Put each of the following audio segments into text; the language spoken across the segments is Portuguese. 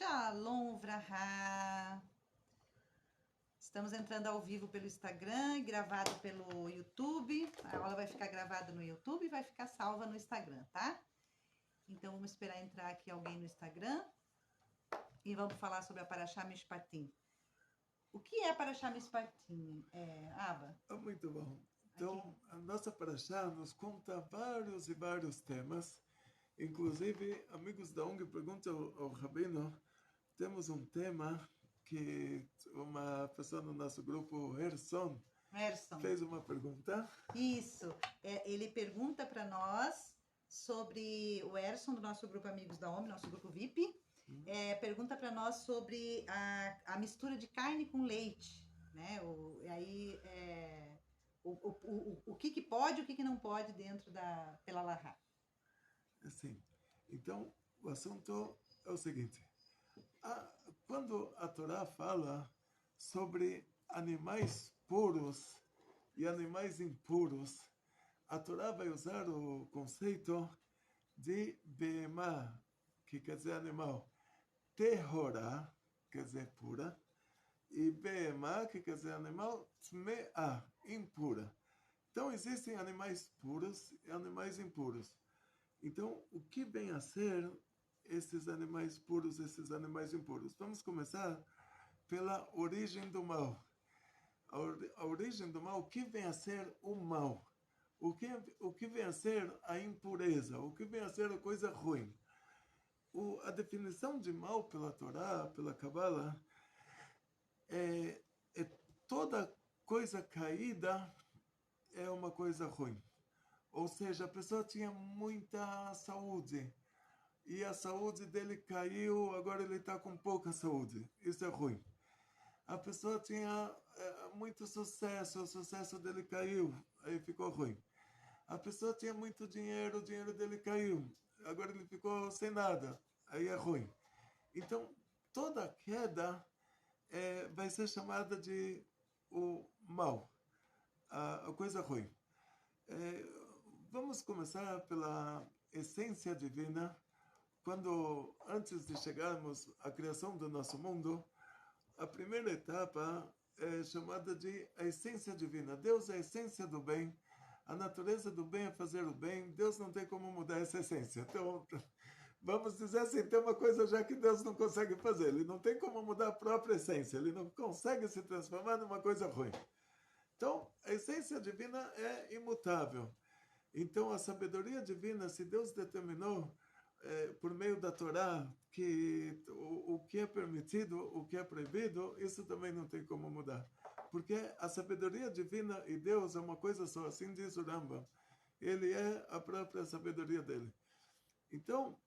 Shalom Vraha! Estamos entrando ao vivo pelo Instagram e gravado pelo YouTube. A aula vai ficar gravada no YouTube e vai ficar salva no Instagram, tá? Então vamos esperar entrar aqui alguém no Instagram e vamos falar sobre a Parashá Mishpatim. O que é a Parashá Mishpatim, Aba? Muito bom. Então, a nossa Parashá nos conta vários e vários temas. Inclusive, amigos da ONG perguntam ao Rabino, temos um tema que uma pessoa no nosso grupo, Herson, fez uma pergunta. Isso, ele pergunta para nós sobre o Erson, do nosso grupo Amigos da ONG, nosso grupo VIP, pergunta para nós sobre a mistura de carne com leite, né? O que pode e o que não pode dentro pela Lahá. Assim, então, o assunto é o seguinte. Quando a Torá fala sobre animais puros e animais impuros, a Torá vai usar o conceito de Behemá, que quer dizer animal, Tehorá, quer dizer pura, e Behemá, que quer dizer animal, Tmeá, impura. Então, existem animais puros e animais impuros. Então, o que vem a ser esses animais puros, esses animais impuros? Vamos começar pela origem do mal. A origem do mal, o que vem a ser o mal? O que vem a ser a impureza? O que vem a ser a coisa ruim? A definição de mal pela Torá, pela Kabbalah, é toda coisa caída é uma coisa ruim. Ou seja, a pessoa tinha muita saúde e a saúde dele caiu, agora ele está com pouca saúde. Isso é ruim. A pessoa tinha muito sucesso, o sucesso dele caiu, aí ficou ruim. A pessoa tinha muito dinheiro, o dinheiro dele caiu, agora ele ficou sem nada, aí é ruim. Então, toda queda vai ser chamada de o mal, a coisa ruim. Vamos começar pela essência divina. Quando, antes de chegarmos à criação do nosso mundo, a primeira etapa é chamada de a essência divina. Deus é a essência do bem, a natureza do bem é fazer o bem, Deus não tem como mudar essa essência. Então, vamos dizer assim, tem uma coisa já que Deus não consegue fazer, Ele não tem como mudar a própria essência, Ele não consegue se transformar numa coisa ruim. Então, a essência divina é imutável. Então, a sabedoria divina, se Deus determinou por meio da Torá que o que é permitido, o que é proibido, isso também não tem como mudar. Porque a sabedoria divina e Deus é uma coisa só, assim diz o Rambam. Ele é a própria sabedoria dele. Então,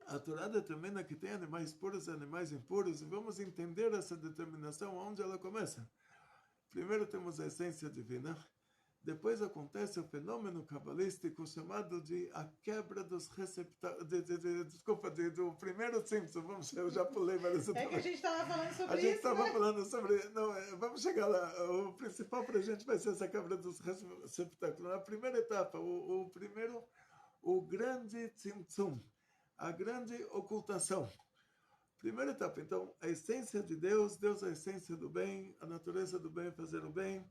a Torá determina que tem animais puros e animais impuros, e vamos entender essa determinação, onde ela começa. Primeiro temos a essência divina, depois acontece o fenômeno cabalístico chamado de a quebra dos receptáculos. Do primeiro Simpson, eu já pulei várias vezes. É que a gente estava falando sobre isso. A gente estava falando sobre. Não, vamos chegar lá. O principal para a gente vai ser essa quebra dos receptáculos. A primeira etapa, o grande Tzimtzum, a grande ocultação. Primeira etapa, então, a essência de Deus, Deus é a essência do bem, a natureza do bem é fazer o bem.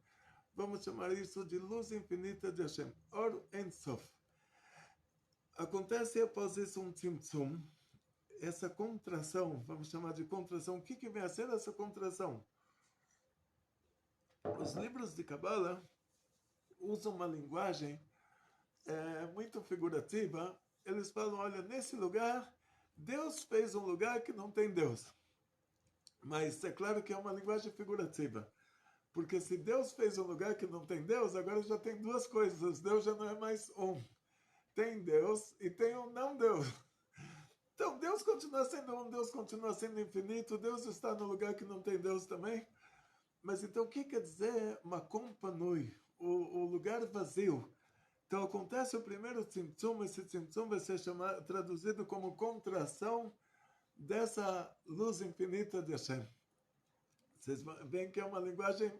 Vamos chamar isso de luz infinita de Hashem, Or Ein Sof. Acontece após isso um tzimtzum, essa contração, vamos chamar de contração. O que vem a ser essa contração? Os livros de Kabbalah usam uma linguagem muito figurativa. Eles falam, olha, nesse lugar, Deus fez um lugar que não tem Deus. Mas é claro que é uma linguagem figurativa. Porque se Deus fez um lugar que não tem Deus, agora já tem duas coisas. Deus já não é mais um. Tem Deus e tem um não Deus. Então Deus continua sendo um, Deus continua sendo infinito, Deus está no lugar que não tem Deus também. Mas então o que quer dizer Makom Panui? O lugar vazio. Então acontece o primeiro tzimtzum, esse tzimtzum vai ser traduzido como contração dessa luz infinita de Hashem. Vocês veem que é uma linguagem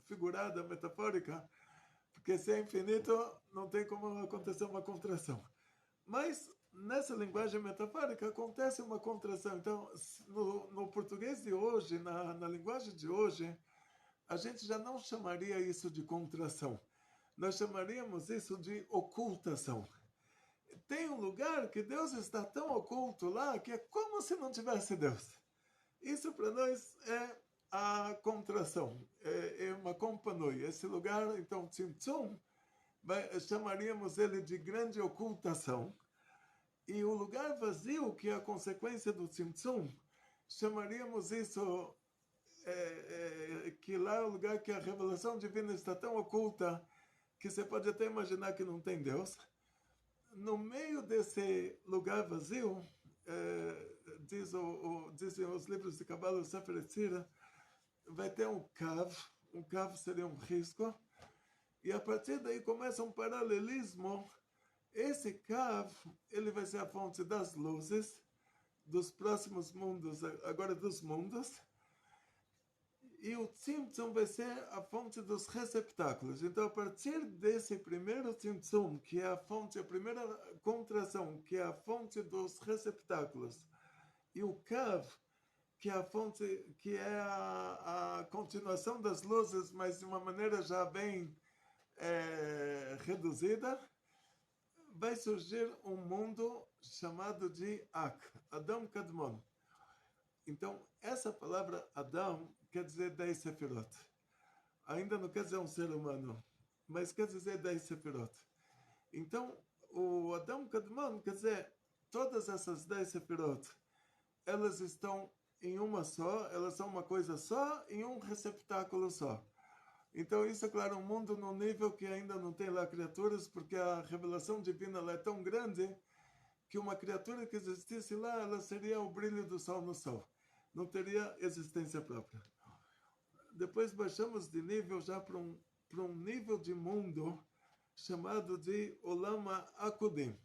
figurada, metafórica, porque se é infinito, não tem como acontecer uma contração. Mas nessa linguagem metafórica acontece uma contração. Então, no português de hoje, na linguagem de hoje, a gente já não chamaria isso de contração. Nós chamaríamos isso de ocultação. Tem um lugar que Deus está tão oculto lá que é como se não tivesse Deus. Isso para nós é a contração, é uma companhia. Esse lugar, então, Tzimtzum, chamaríamos ele de grande ocultação. E o lugar vazio, que é a consequência do Tzimtzum, chamaríamos isso, que lá é o lugar que a revelação divina está tão oculta que você pode até imaginar que não tem Deus. No meio desse lugar vazio, dizem os livros de Kabbalah, o Sefer Yetzirah, vai ter um cav seria um risco, e a partir daí começa um paralelismo. Esse cav, ele vai ser a fonte das luzes, dos próximos mundos, agora dos mundos, e o Tzimtzum vai ser a fonte dos receptáculos. Então, a partir desse primeiro Tzimtzum, que é a fonte, a primeira contração, que é a fonte dos receptáculos, e o Kav, que é a fonte, que é a continuação das luzes, mas de uma maneira já bem reduzida, vai surgir um mundo chamado de Ak, Adão Kadmon. Então, essa palavra Adão quer dizer 10 sefirot. Ainda não quer dizer um ser humano, mas quer dizer 10 sefirot. Então, o Adão Kadmon quer dizer todas essas 10 sefirot, elas estão em uma só, elas são uma coisa só, em um receptáculo só. Então, isso é claro, um mundo num nível que ainda não tem lá criaturas, porque a revelação divina ela é tão grande que uma criatura que existisse lá, ela seria o brilho do sol no sol. Não teria existência própria. Depois baixamos de nível já para um nível de mundo chamado de Olama Akudim.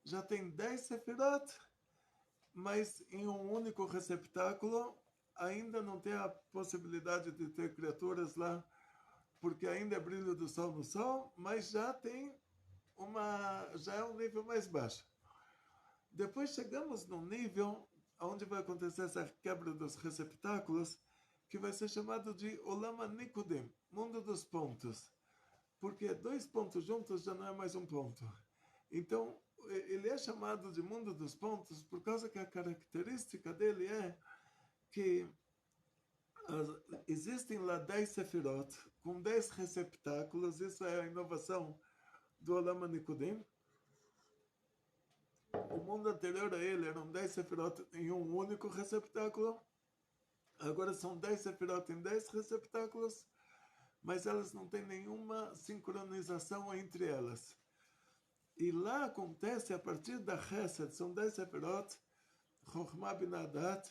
Já tem 10 sefirot, mas em um único receptáculo ainda não tem a possibilidade de ter criaturas lá, porque ainda é brilho do sol no sol, mas já é um nível mais baixo. Depois chegamos num nível onde vai acontecer essa quebra dos receptáculos, que vai ser chamado de Olama Nikudim, mundo dos pontos. Porque 2 pontos juntos já não é mais um ponto. Então, ele é chamado de mundo dos pontos por causa que a característica dele é que existem lá 10 sefirot, com 10 receptáculos. Isso é a inovação do Olama Nikudim. O mundo anterior a ele eram 10 sefirot em um único receptáculo. Agora são 10 sefirot em 10 receptáculos, mas elas não têm nenhuma sincronização entre elas. E lá acontece, a partir da Chesed, são 10 sefirot, Chokhmah Binah Dat,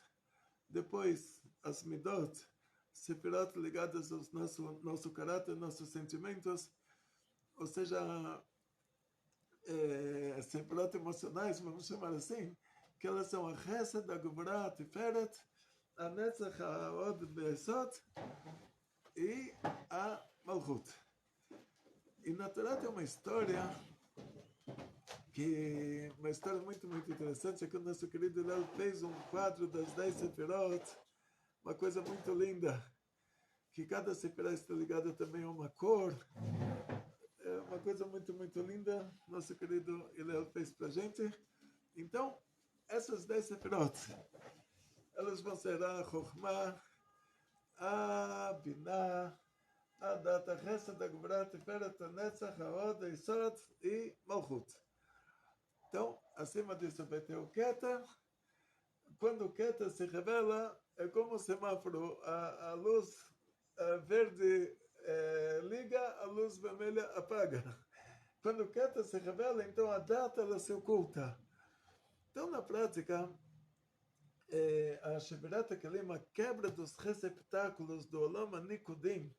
depois as Midot, sefirot ligadas ao nosso caráter, nossos sentimentos, ou seja, sefirot emocionais, vamos chamar assim, que elas são a Chesed, a Gevurah, a Tiferet, a Netzach, a Od Be'esot e a Malchut. E na Torá tem uma história muito, muito interessante, é que o nosso querido Hillel fez um quadro das 10 sefirot, uma coisa muito linda, que cada sefirot está ligada também a uma cor. É uma coisa muito, muito linda, nosso querido Hillel fez para a gente. Então, essas 10 sefirot, elas vão ser a Chokhmah, a Binah, a Dat, a Chesed, a Gevurah, a Tiferet, a Netzach, a Od, a Yesod e Malchut. Então, acima disso vai ter o Keter. Quando o Keter se revela, é como o semáforo, a luz verde liga, a luz vermelha apaga. Quando o Keter se revela, então a data ela se oculta. Então, na prática, a Shevirat HaKelim, a quebra dos receptáculos do Olama Nikudim,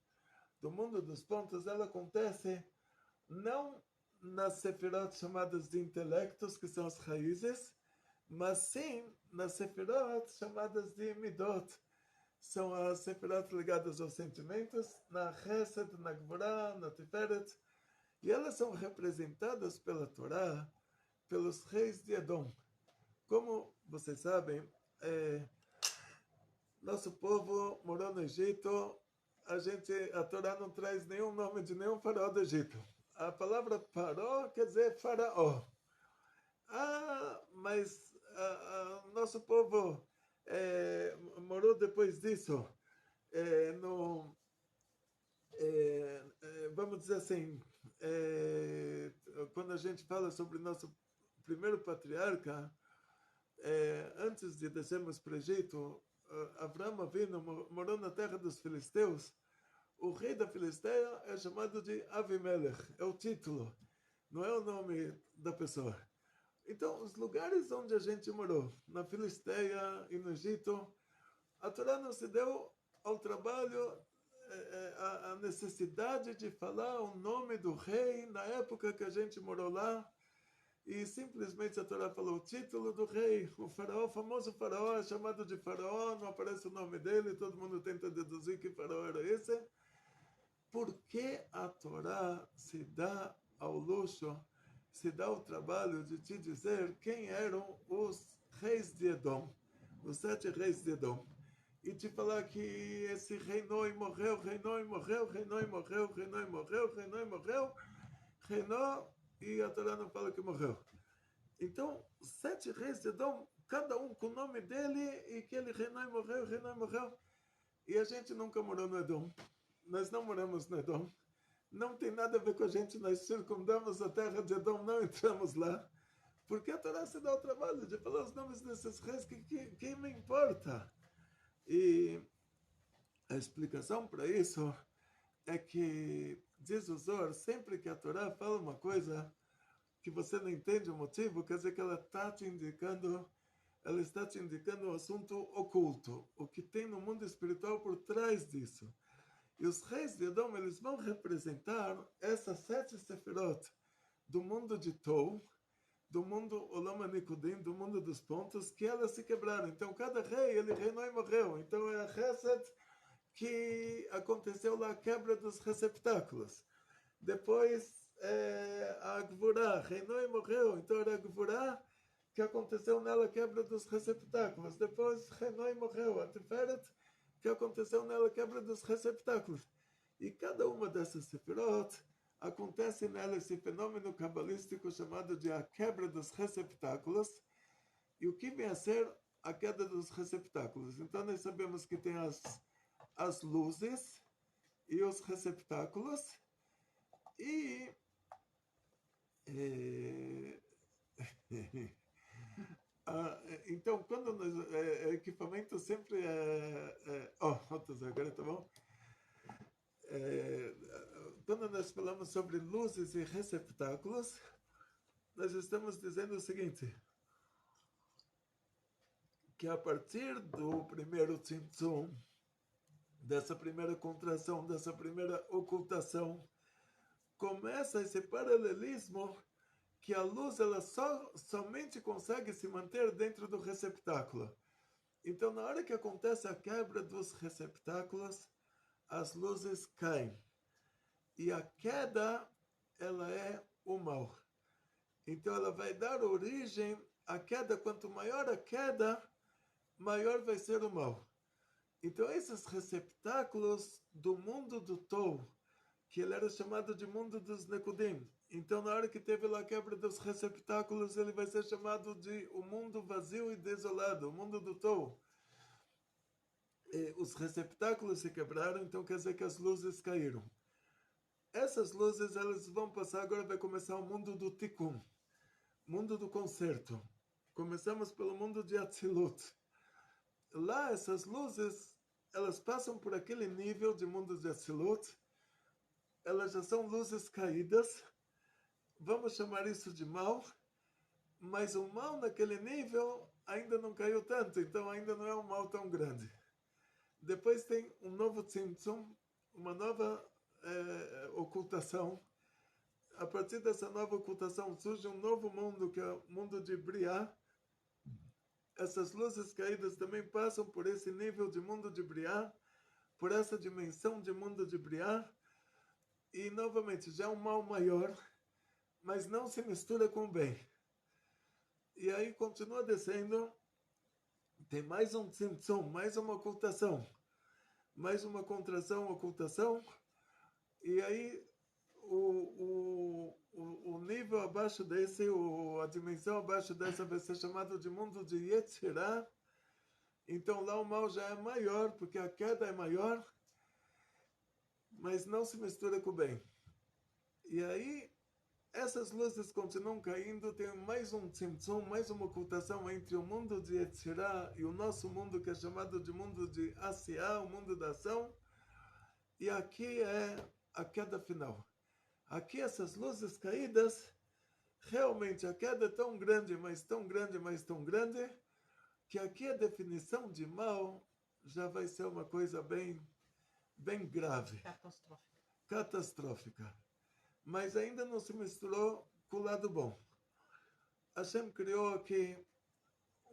do mundo dos pontos, ela acontece não nas sefirot chamadas de intelectos, que são as raízes, mas sim nas sefirot chamadas de midot. São as sefirot ligadas aos sentimentos, na Chesed, na Gevurah, na Tiferet, e elas são representadas pela Torá pelos reis de Edom. Como vocês sabem, nosso povo morou no Egito. A Torá não traz nenhum nome de nenhum faraó do Egito. A palavra faraó quer dizer faraó. Mas nosso povo morou depois disso. Vamos dizer assim, quando a gente fala sobre nosso primeiro patriarca, antes de descermos para o Egito, Abraão Avinu morou na terra dos filisteus. O rei da Filisteia é chamado de Avimelech, é o título, não é o nome da pessoa. Então, os lugares onde a gente morou, na Filisteia e no Egito, a Torá não se deu ao trabalho, a necessidade de falar o nome do rei na época que a gente morou lá, e simplesmente a Torá falou o título do rei, o faraó, o famoso faraó, é chamado de faraó, não aparece o nome dele, todo mundo tenta deduzir que faraó era esse. Por que a Torá se dá ao luxo, se dá o trabalho de te dizer quem eram os reis de Edom, os 7 reis de Edom? E te falar que esse reinou e morreu, reinou e morreu, reinou e morreu, reinou e morreu, reinou e morreu, reinou, e a Torá não fala que morreu. Então, 7 reis de Edom, cada um com o nome dele, e que ele reinou e morreu, reinou e morreu. E a gente nunca morou no Edom. Nós não moramos no Edom. Não tem nada a ver com a gente, nós circundamos a terra de Edom, não entramos lá. Porque a Torá se dá o trabalho de falar os nomes desses reis, que me importa? E a explicação para isso é que, diz o Zohar, sempre que a Torá fala uma coisa que você não entende o motivo, quer dizer que ela está te indicando um assunto oculto, o que tem no mundo espiritual por trás disso. E os reis de Edom, eles vão representar essas 7 sefirot do mundo de Tou, do mundo Olam HaNikudim, do mundo dos pontos, que elas se quebraram. Então, cada rei, ele reinou e morreu. Então, é a Chesed que aconteceu lá, a quebra dos receptáculos. Depois, a Gvurá, reinou e morreu. Então, era a Gvurá que aconteceu nela, a quebra dos receptáculos. Depois, reinou e morreu. A Tiferet, que aconteceu nela, a quebra dos receptáculos. E cada uma dessas sefirot, acontece nela esse fenômeno cabalístico chamado de a quebra dos receptáculos. E o que vem a ser a queda dos receptáculos? Então, nós sabemos que tem as luzes e os receptáculos. E então, quando equipamento sempre agora tá bom? Quando nós falamos sobre luzes e receptáculos, nós estamos dizendo o seguinte, que a partir do primeiro tzimtzum, dessa primeira contração, dessa primeira ocultação, começa esse paralelismo que a luz ela somente consegue se manter dentro do receptáculo. Então, na hora que acontece a quebra dos receptáculos, as luzes caem. E a queda, ela é o mal. Então, ela vai dar origem à queda. Quanto maior a queda, maior vai ser o mal. Então, esses receptáculos do mundo do Tou, que ele era chamado de mundo dos Nekudim. Então, na hora que teve lá a quebra dos receptáculos, ele vai ser chamado de o mundo vazio e desolado, o mundo do Tou. Os receptáculos se quebraram, então quer dizer que as luzes caíram. Essas luzes, elas vão passar, agora vai começar o mundo do Tikkun, mundo do conserto. Começamos pelo mundo de Atzilut. Lá, essas luzes, elas passam por aquele nível de mundo de Atzilut, elas já são luzes caídas, vamos chamar isso de mal, mas o mal naquele nível ainda não caiu tanto, então ainda não é um mal tão grande. Depois tem um novo tzimtzum, uma nova ocultação. A partir dessa nova ocultação surge um novo mundo, que é o mundo de Briá. Essas luzes caídas também passam por esse nível de mundo de Briá, por essa dimensão de mundo de Briá. E, novamente, já é um mal maior, mas não se mistura com o bem. E aí continua descendo, tem mais um tzimtzum, mais uma ocultação, mais uma contração, ocultação, e aí o nível abaixo desse, a dimensão abaixo dessa vai ser chamado de mundo de Yetzirah. Então lá o mal já é maior, porque a queda é maior, mas não se mistura com o bem. E aí essas luzes continuam caindo, tem mais um tzimtzum, mais uma ocultação entre o mundo de Yetzirah e o nosso mundo, que é chamado de mundo de Asiá, o mundo da ação. E aqui é a queda final. Aqui essas luzes caídas, realmente a queda é tão grande, mas tão grande, mas tão grande, que aqui a definição de mal já vai ser uma coisa bem, bem grave. Catastrófica. Mas ainda não se misturou com o lado bom. Hashem criou aqui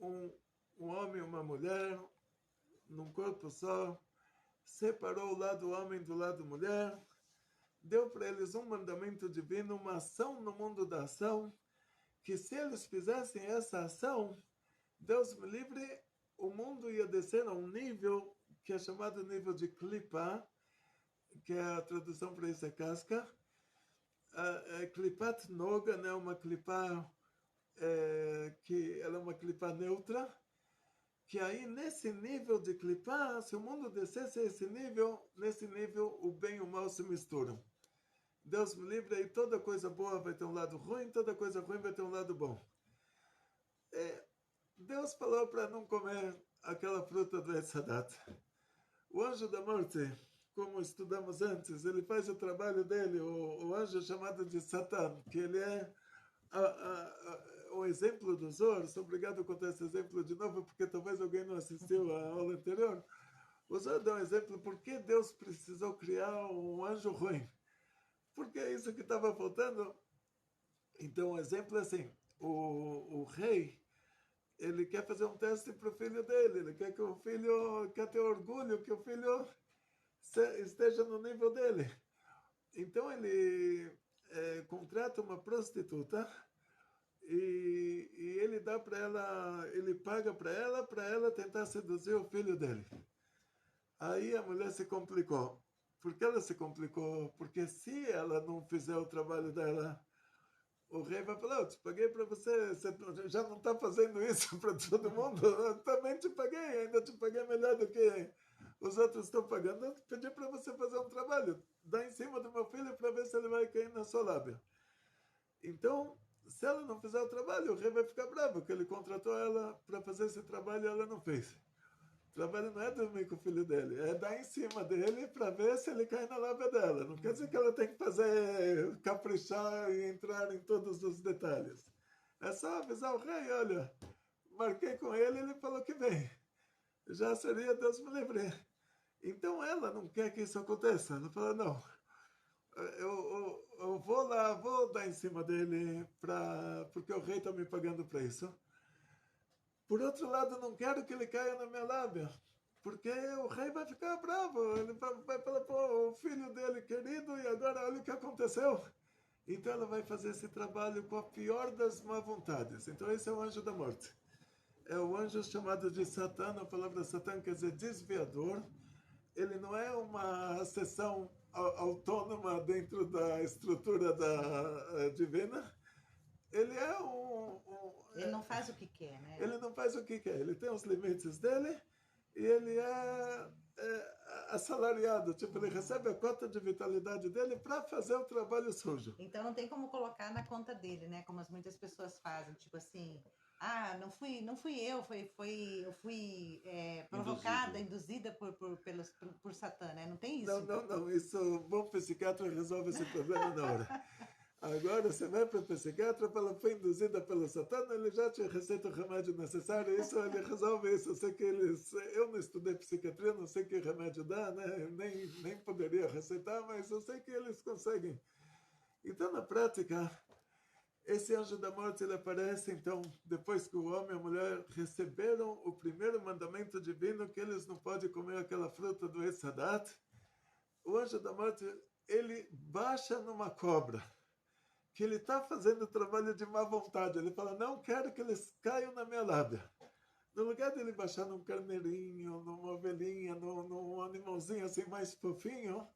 um homem e uma mulher, num corpo só, separou o lado homem do lado mulher, deu para eles um mandamento divino, uma ação no mundo da ação, que se eles fizessem essa ação, Deus me livre, o mundo ia descer a um nível que é chamado nível de klipa, que é a tradução para isso é casca. Klipat noga, né, uma klipa que ela é uma klipa neutra, que aí nesse nível de klipa, se o mundo descesse a esse nível, nesse nível o bem e o mal se misturam. Deus me livre, aí toda coisa boa vai ter um lado ruim, toda coisa ruim vai ter um lado bom. Deus falou para não comer aquela fruta do Etzadat. O anjo da morte, como estudamos antes, ele faz o trabalho dele, o anjo chamado de Satan, que ele é o exemplo dos Zohar. Sou obrigado a contar esse exemplo de novo, porque talvez alguém não assistiu à aula anterior. O Zohar dá um exemplo, por que Deus precisou criar um anjo ruim? Porque é isso que estava faltando. Então, o exemplo é assim, o rei, ele quer fazer um teste para o filho dele, ele quer que o filho, quer ter orgulho, que o filho esteja no nível dele. Então ele contrata uma prostituta e ele dá para ela, ele paga para ela tentar seduzir o filho dele. Aí a mulher se complicou. Por que ela se complicou? Porque se ela não fizer o trabalho dela, o rei vai falar, eu te paguei para você já não está fazendo isso para todo mundo, eu também te paguei, ainda te paguei melhor do que os outros estão pagando, eu pedi para você fazer um trabalho, dá em cima do meu filho para ver se ele vai cair na sua lábia. Então, se ela não fizer o trabalho, o rei vai ficar bravo, porque ele contratou ela para fazer esse trabalho e ela não fez. O trabalho não é dormir com o filho dele, é dar em cima dele para ver se ele cai na lábia dela. Não quer dizer que ela tem que fazer, caprichar e entrar em todos os detalhes. É só avisar o rei, olha, marquei com ele, ele falou que vem. Já seria Deus me livre. Então ela não quer que isso aconteça. Ela fala, não, eu vou lá, vou dar em cima dele, porque o rei está me pagando para isso. Por outro lado, não quero que ele caia na minha lábia, porque o rei vai ficar bravo. Ele vai falar, pô, o filho dele querido, e agora olha o que aconteceu. Então ela vai fazer esse trabalho com a pior das má vontades. Então esse é o anjo da morte. É o anjo chamado de Satã. A palavra Satã quer dizer desviador. Ele não é uma seção autônoma dentro da estrutura divina. Ele é ele não faz o que quer, né? Ele não faz o que quer. Ele tem os limites dele e ele é assalariado. Tipo, ele recebe a cota de vitalidade dele para fazer o trabalho sujo. Então não tem como colocar na conta dele, né? Como muitas pessoas fazem. Tipo assim, não fui eu, eu fui provocada, induzida por Satã, né? Não tem isso. Não. Isso, bom psiquiatra resolve esse problema na hora. Agora você vai para o psiquiatra, ela foi induzida pelo Satã, ele já te receita o remédio necessário, isso ele resolve isso. Eu sei que eu não estudei psiquiatria, não sei que remédio dá, né? Nem poderia receitar, mas eu sei que eles conseguem. Então, na prática, esse anjo da morte ele aparece, então, depois que o homem e a mulher receberam o primeiro mandamento divino, que eles não podem comer aquela fruta do Etzadat, o anjo da morte, ele baixa numa cobra. que ele está fazendo trabalho de má vontade. Ele fala, não quero que eles caiam na minha lábia. No lugar dele baixar num carneirinho, numa ovelhinha, num animalzinho assim mais fofinho,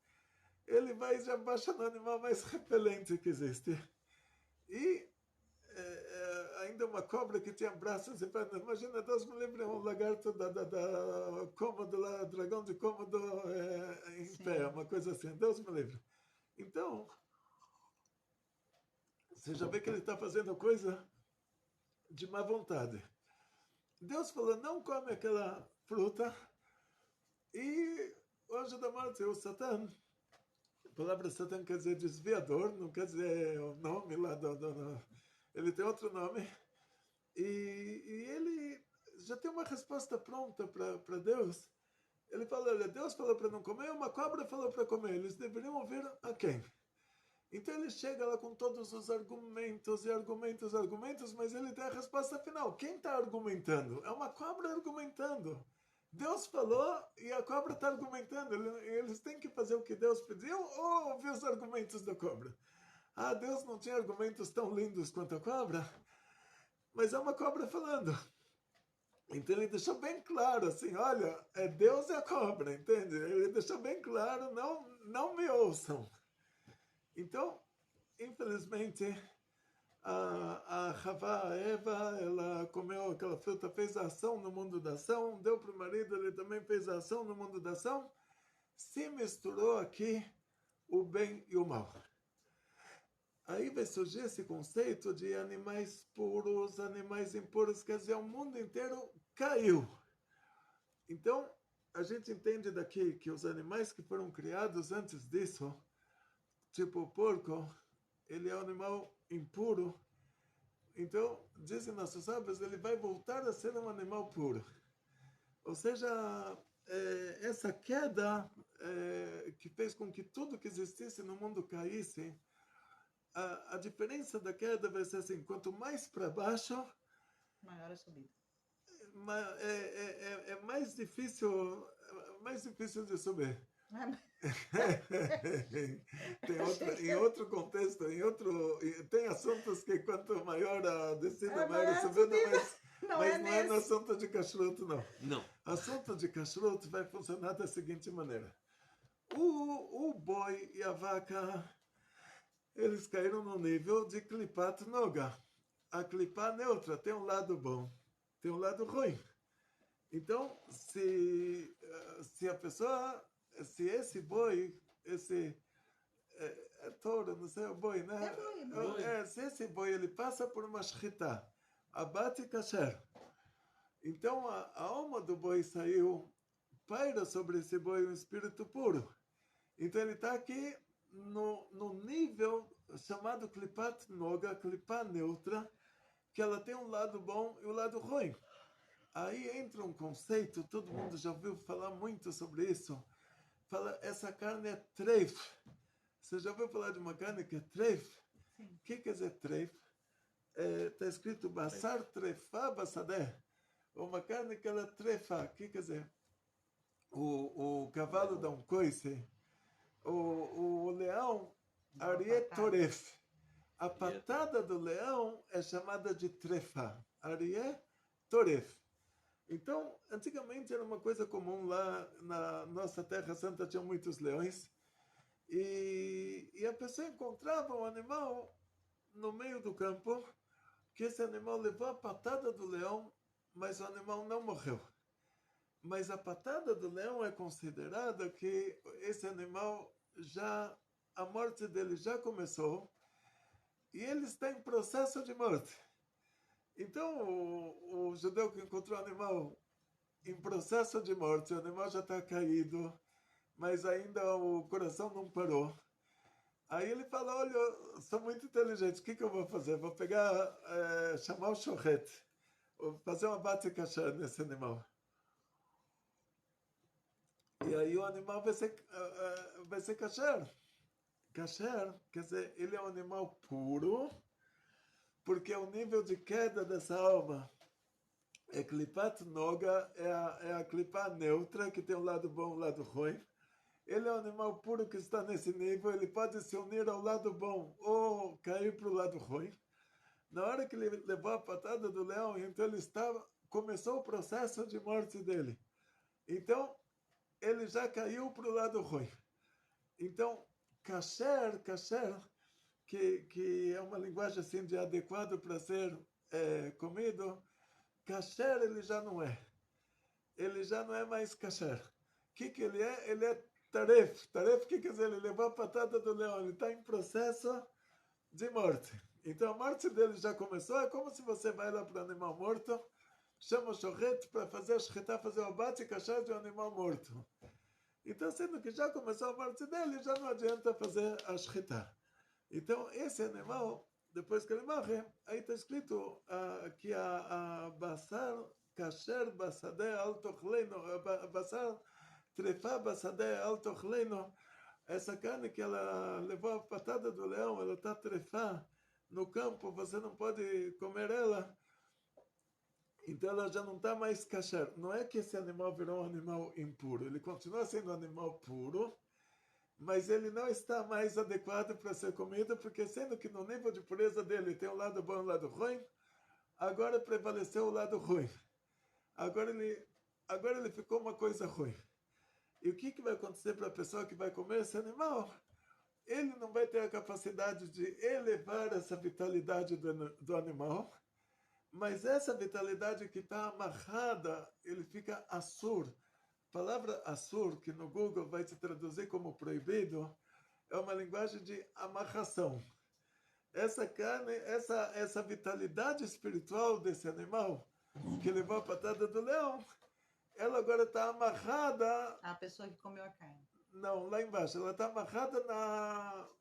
ele vai e já baixa no animal mais repelente que existe. E ainda uma cobra que tinha braços e pernas. Imagina, Deus me livre, um lagarto da Cômodo, lá, dragão de Cômodo em Sim. pé, uma coisa assim. Deus me livre. Então, você já vê que ele está fazendo coisa de má vontade. Deus falou, não come aquela fruta. E o anjo da morte, o Satã, a palavra Satã quer dizer desviador, não quer dizer o nome lá ele tem outro nome. E ele já tem uma resposta pronta para Deus. Ele fala, olha, Deus falou para não comer, uma cobra falou para comer. Eles deveriam ouvir a quem? Então ele chega lá com todos os argumentos, mas ele tem a resposta final. Quem está argumentando? É uma cobra argumentando. Deus falou e a cobra está argumentando. Eles têm que fazer o que Deus pediu ou ouvir os argumentos da cobra? Ah, Deus não tinha argumentos tão lindos quanto a cobra, mas é uma cobra falando. Então ele deixou bem claro, assim, olha, é Deus e a cobra, entende? Ele deixou bem claro, não me ouçam. Então, infelizmente, a Havá, a Eva, ela comeu aquela fruta, fez a ação no mundo da ação, deu para o marido, ele também fez a ação no mundo da ação, se misturou aqui o bem e o mal. Aí vai surgir esse conceito de animais puros, animais impuros, quer dizer, o mundo inteiro caiu. Então, a gente entende daqui que os animais que foram criados antes disso, tipo o porco, ele é um animal impuro. Então, dizem nossos sábios, ele vai voltar a ser um animal puro. Ou seja, essa queda que fez com que tudo que existisse no mundo caísse, a diferença da queda vai ser assim, quanto mais para baixo, Maior a subida. É mais difícil de subir. Em outro contexto, tem assuntos que quanto maior a descida, maior a subida, mas não é no assunto de kashrut, não. Não. Assunto de kashrut vai funcionar da seguinte maneira. O boi e a vaca, eles caíram no nível de klipat noga. A klipa neutra tem um lado bom, tem um lado ruim. Então, se esse boi, touro, não sei, o boi, né? É boi. Se esse boi ele passa por uma shchita, abate kasher. Então, a alma do boi saiu, paira sobre esse boi um espírito puro. Então, ele está aqui no nível chamado klipat noga, klipa neutra, que ela tem um lado bom e um lado ruim. Aí entra um conceito, todo mundo já ouviu falar muito sobre isso. Fala, essa carne é treif. Você já ouviu falar de uma carne que é treif? Sim. O que quer dizer treif? Está escrito basar trefa basadeh. Uma carne que ela trefa. O que quer dizer? O cavalo dá um coice. O leão, arié toref. A patada do leão é chamada de trefa. Arié toref. Então, antigamente era uma coisa comum lá na nossa Terra Santa, tinha muitos leões. E a pessoa encontrava um animal no meio do campo, que esse animal levou a patada do leão, mas o animal não morreu. Mas a patada do leão é considerada que esse animal a morte dele já começou e ele está em processo de morte. Então, o judeu que encontrou o animal em processo de morte, o animal já está caído, mas ainda o coração não parou. Aí ele fala, olha, eu sou muito inteligente, o que eu vou fazer? Vou chamar o shochet, vou fazer uma bate kasher nesse animal. E aí o animal vai ser kasher. Kasher, quer dizer, ele é um animal puro, porque o nível de queda dessa alma é klipat noga, é a klipa neutra, que tem um lado bom e um lado ruim. Ele é um animal puro que está nesse nível, ele pode se unir ao lado bom ou cair para o lado ruim. Na hora que ele levou a patada do leão, então começou o processo de morte dele. Então, ele já caiu para o lado ruim. Então, kasher, que é uma linguagem assim de adequado para ser comido, kasher ele já não é. Ele já não é mais kasher. O que ele é? Ele é taref. Taref, o que quer dizer? Ele levou a patada do leão, ele está em processo de morte. Então, a morte dele já começou. É como se você vai lá para o animal morto, chama o shochet para fazer a shkita, fazer o abate e kasher de um animal morto. Então, sendo que já começou a morte dele, já não adianta fazer a shkita. Então, esse animal, depois que ele morre, aí está escrito que a basar kasher basadeh al tochleino, basar trefá basadeh al tochleino, essa carne que ela levou a patada do leão, ela está trefá no campo, você não pode comer ela, então ela já não está mais kasher. Não é que esse animal virou um animal impuro, ele continua sendo um animal puro, mas ele não está mais adequado para ser comido, porque sendo que no nível de pureza dele tem um lado bom e um lado ruim, agora prevaleceu o lado ruim. Agora ele ficou uma coisa ruim. E o que vai acontecer para a pessoa que vai comer esse animal? Ele não vai ter a capacidade de elevar essa vitalidade do animal, mas essa vitalidade que está amarrada, ele fica assur. A palavra assur, que no Google vai se traduzir como proibido, é uma linguagem de amarração. Essa carne, essa vitalidade espiritual desse animal, que levou a patada do leão, ela agora está amarrada... A pessoa que comeu a carne. Não, lá embaixo. Ela está amarrada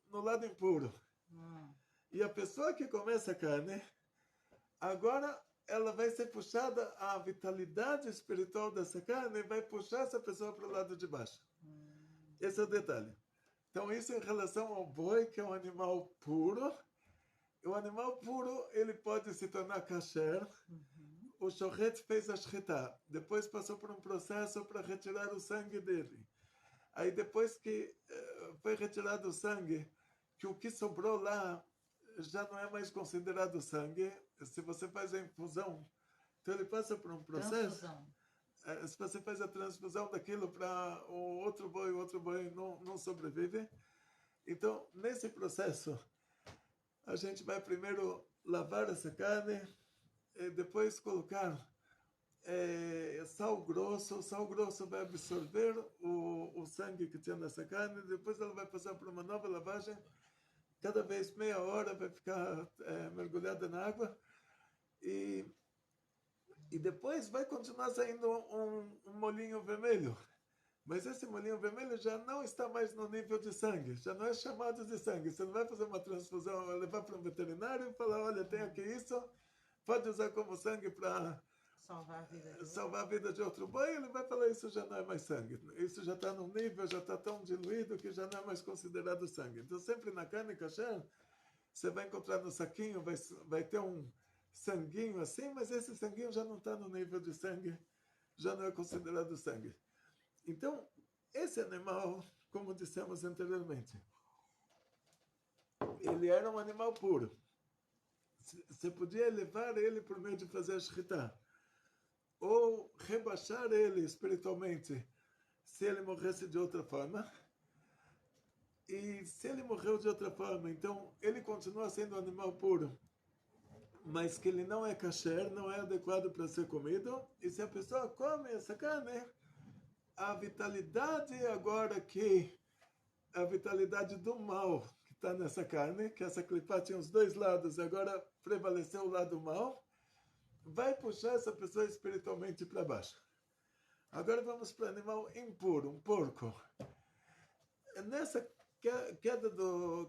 no lado impuro. E a pessoa que come essa carne, agora ela vai ser puxada, a vitalidade espiritual dessa carne vai puxar essa pessoa para o lado de baixo. Esse é o detalhe. Então, isso em relação ao boi, que é um animal puro. O animal puro, ele pode se tornar kasher. O shochet fez a shkita. Depois passou por um processo para retirar o sangue dele. Aí depois que foi retirado o sangue, que o que sobrou lá já não é mais considerado sangue. Se você faz a infusão, então ele passa por um processo. Se você faz a transfusão daquilo para o outro boi não sobrevive. Então, nesse processo, a gente vai primeiro lavar essa carne, e depois colocar sal grosso vai absorver o sangue que tinha nessa carne, depois ela vai passar por uma nova lavagem, cada vez meia hora vai ficar mergulhada na água, e depois vai continuar saindo um molinho vermelho, mas esse molinho vermelho já não está mais no nível de sangue, já não é chamado de sangue. Você não vai fazer uma transfusão, levar para um veterinário e falar, olha, tem aqui isso, pode usar como sangue para salvar a vida de outro boi, ele vai falar, isso já não é mais sangue. Isso já está num nível, já está tão diluído que já não é mais considerado sangue. Então, sempre na carne kasher, você vai encontrar no saquinho, vai ter um sanguinho assim, mas esse sanguinho já não está no nível de sangue, já não é considerado sangue. Então, esse animal, como dissemos anteriormente, ele era um animal puro. Você podia elevar ele por meio de fazer a shkita, ou rebaixar ele espiritualmente se ele morresse de outra forma. E se ele morreu de outra forma, então ele continua sendo um animal puro, mas que ele não é kasher, não é adequado para ser comido. E se a pessoa come essa carne, a vitalidade agora a vitalidade do mal que está nessa carne, que essa clipá tinha os dois lados, agora prevaleceu o lado mal, vai puxar essa pessoa espiritualmente para baixo. Agora vamos para o animal impuro, um porco. Nessa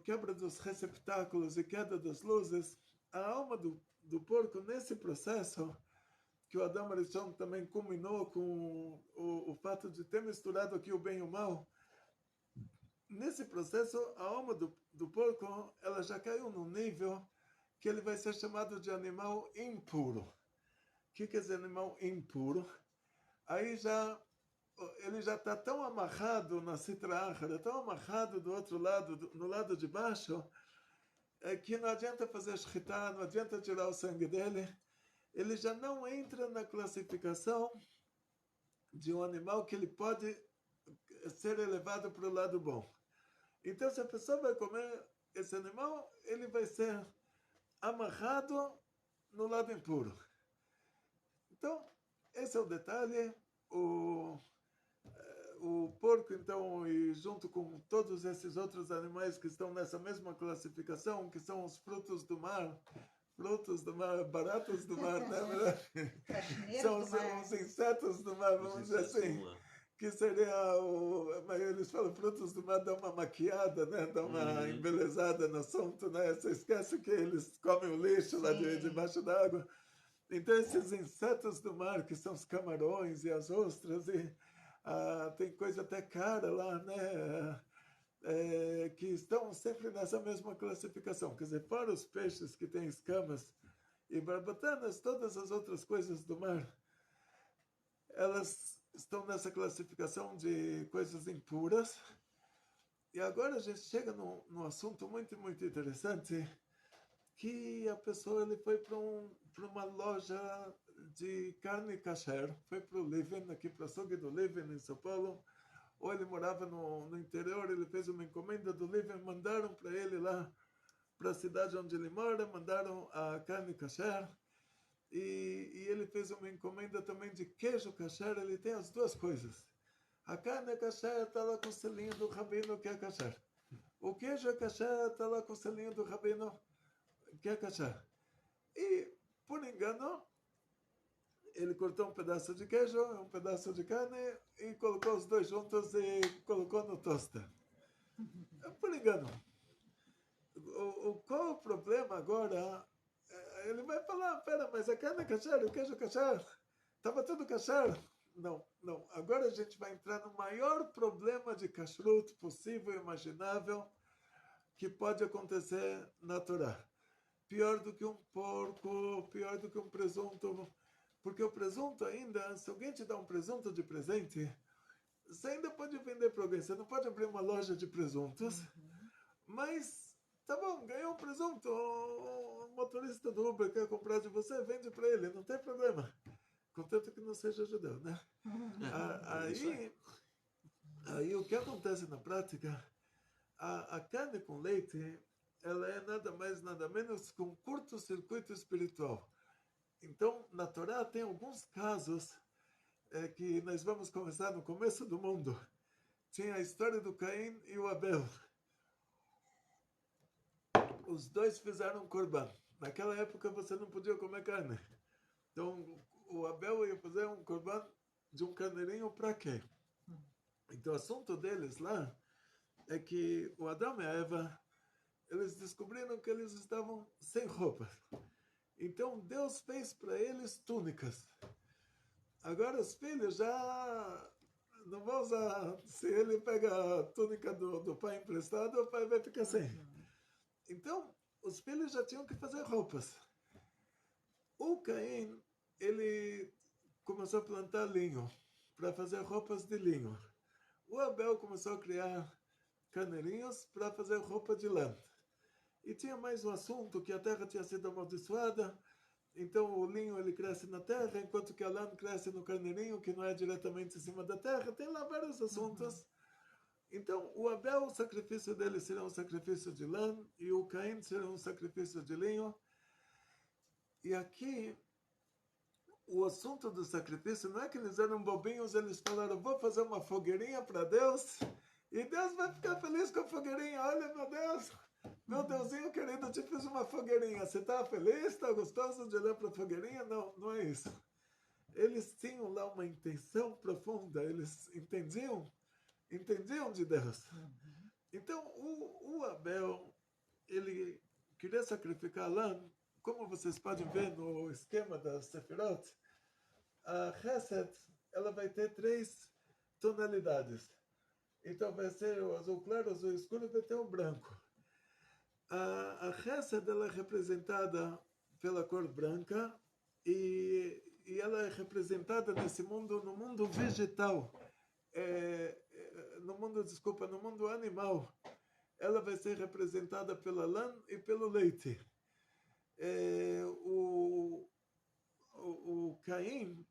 quebra dos receptáculos e queda das luzes, a alma do porco, nesse processo, que o Adam Arishon também culminou com o fato de ter misturado aqui o bem e o mal, nesse processo, a alma do porco, ela já caiu num nível que ele vai ser chamado de animal impuro. O que quer dizer animal impuro? Aí já ele já está tão amarrado na Sitra Achra, tão amarrado do outro lado, no lado de baixo, que não adianta fazer shkita, não adianta tirar o sangue dele. Ele já não entra na classificação de um animal que ele pode ser elevado para o lado bom. Então, se a pessoa vai comer esse animal, ele vai ser amarrado no lado impuro. Então, esse é o detalhe. O porco, então, e junto com todos esses outros animais que estão nessa mesma classificação, que são os frutos do mar, baratas do mar, né? São os insetos do mar, vamos dizer assim, que seria mas eles falam frutos do mar, dá uma maquiada, né? Dá uma embelezada no assunto, né? Você esquece que eles comem o lixo lá debaixo d'água. Então, esses insetos do mar, que são os camarões e as ostras, tem coisa até cara lá, né? Que estão sempre nessa mesma classificação. Quer dizer, para os peixes que têm escamas e barbatanas, todas as outras coisas do mar, elas estão nessa classificação de coisas impuras. E agora a gente chega num assunto muito, muito interessante, que a pessoa ele foi para uma loja de carne kasher, foi para o Living, aqui para o açougue do Living, em São Paulo, ou ele morava no interior, ele fez uma encomenda do Living, mandaram para ele lá, para a cidade onde ele mora, mandaram a carne kasher, e ele fez uma encomenda também de queijo kasher, ele tem as duas coisas. A carne kasher está lá com o selinho do rabino que é kasher. O queijo kasher está lá com o selinho do rabino que é kasher. E, por engano, ele cortou um pedaço de queijo, um pedaço de carne e colocou os dois juntos e colocou no toaster. Por engano. Qual o problema agora? Ele vai falar, pera, mas a carne é kasher, o queijo é kasher, estava tudo kasher. Não. Agora a gente vai entrar no maior problema de kashrut possível e imaginável que pode acontecer na Torá. Pior do que um porco, pior do que um presunto. Porque o presunto ainda, se alguém te dá um presunto de presente, você ainda pode vender para alguém. Você não pode abrir uma loja de presuntos. Mas, tá bom, ganhou um presunto. O motorista do Uber quer comprar de você, vende para ele, não tem problema. Contanto que não seja judeu, né? Aí o que acontece na prática, a carne com leite, ela é nada mais, nada menos que um curto-circuito espiritual. Então, na Torá tem alguns casos que nós vamos começar no começo do mundo. Tinha a história do Caim e o Abel. Os dois fizeram um corban. Naquela época você não podia comer carne. Então, o Abel ia fazer um corban de um carneirinho para quê? Então, o assunto deles lá é que o Adão e a Eva, eles descobriram que eles estavam sem roupa. Então, Deus fez para eles túnicas. Agora, os filhos já não vão usar. Se ele pega a túnica do pai emprestado, o pai vai ficar sem. Então, os filhos já tinham que fazer roupas. O Caim, ele começou a plantar linho para fazer roupas de linho. O Abel começou a criar carneirinhos para fazer roupa de lã. E tinha mais um assunto, que a terra tinha sido amaldiçoada, então o linho ele cresce na terra, enquanto que a lã cresce no carneirinho, que não é diretamente em cima da terra. Tem lá vários assuntos. Então, o Abel, o sacrifício dele será um sacrifício de lã, e o Caim será um sacrifício de linho. E aqui, o assunto do sacrifício não é que eles eram bobinhos, eles falaram, vou fazer uma fogueirinha para Deus, e Deus vai ficar feliz com a fogueirinha. Olha, meu Deus, meu Deusinho querido, eu te fiz uma fogueirinha. Você está feliz? Está gostoso de olhar para a fogueirinha? Não, não é isso. Eles tinham lá uma intenção profunda, eles entendiam de Deus. Então, o Abel, ele queria sacrificar lã. Como vocês podem ver no esquema da Sefirot, a Chesed, ela vai ter 3 tonalidades. Então vai ser o azul claro, o azul escuro e vai ter o branco. A Chesed, ela é representada pela cor branca e ela é representada nesse mundo, no mundo vegetal, no mundo animal, ela vai ser representada pela lã e pelo leite. O Caim,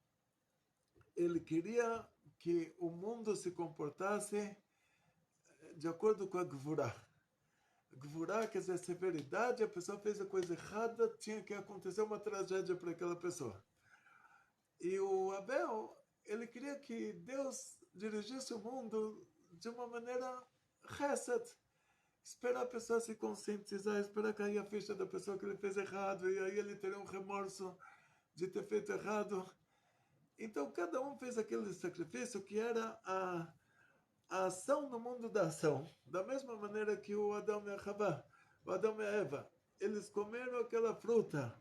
ele queria que o mundo se comportasse de acordo com a Gvurá. Gvurá quer dizer severidade, a pessoa fez a coisa errada, tinha que acontecer uma tragédia para aquela pessoa. E o Abel, ele queria que Deus dirigisse o mundo de uma maneira chesed, esperar a pessoa se conscientizar, esperar cair a ficha da pessoa que ele fez errado, e aí ele teria um remorso de ter feito errado. Então cada um fez aquele sacrifício que era a ação no mundo da ação. Da mesma maneira que o Adão e a Havá, o Adão e a Eva, eles comeram aquela fruta,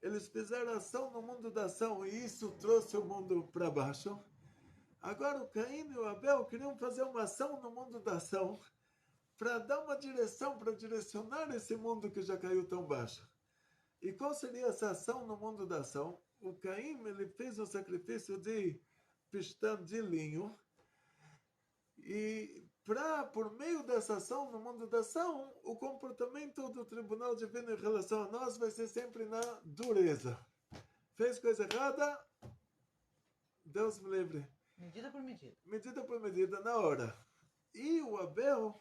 eles fizeram ação no mundo da ação e isso trouxe o mundo para baixo. Agora o Caim e o Abel queriam fazer uma ação no mundo da ação para dar uma direção, para direcionar esse mundo que já caiu tão baixo. E qual seria essa ação no mundo da ação? O Caim, ele fez o sacrifício de pistão de linho, e por meio dessa ação, no mundo da ação, o comportamento do tribunal divino em relação a nós vai ser sempre na dureza. Fez coisa errada, Deus me livre. Medida por medida. Medida por medida, na hora. E o Abel,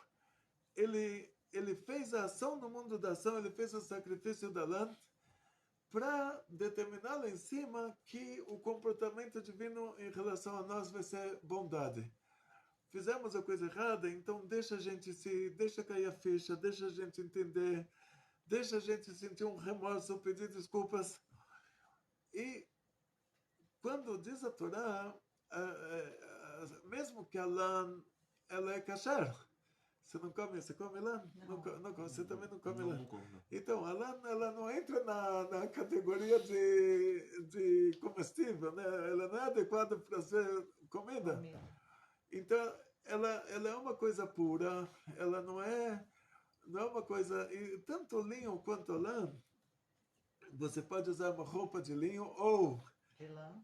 ele fez a ação no mundo da ação, ele fez o sacrifício da lã, para determinar lá em cima que o comportamento divino em relação a nós vai ser bondade. Fizemos a coisa errada, então deixa cair a ficha, deixa a gente entender, deixa a gente sentir um remorso, pedir desculpas. E quando diz a Torá, mesmo que a lã, ela é kasher, você come lã? Não come, você também não come lã. Então, a lã, ela não entra na categoria de comestível, né? Ela não é adequada para ser comida. Então, ela é uma coisa pura, ela não é uma coisa... E tanto o linho quanto a lã, você pode usar uma roupa de linho ou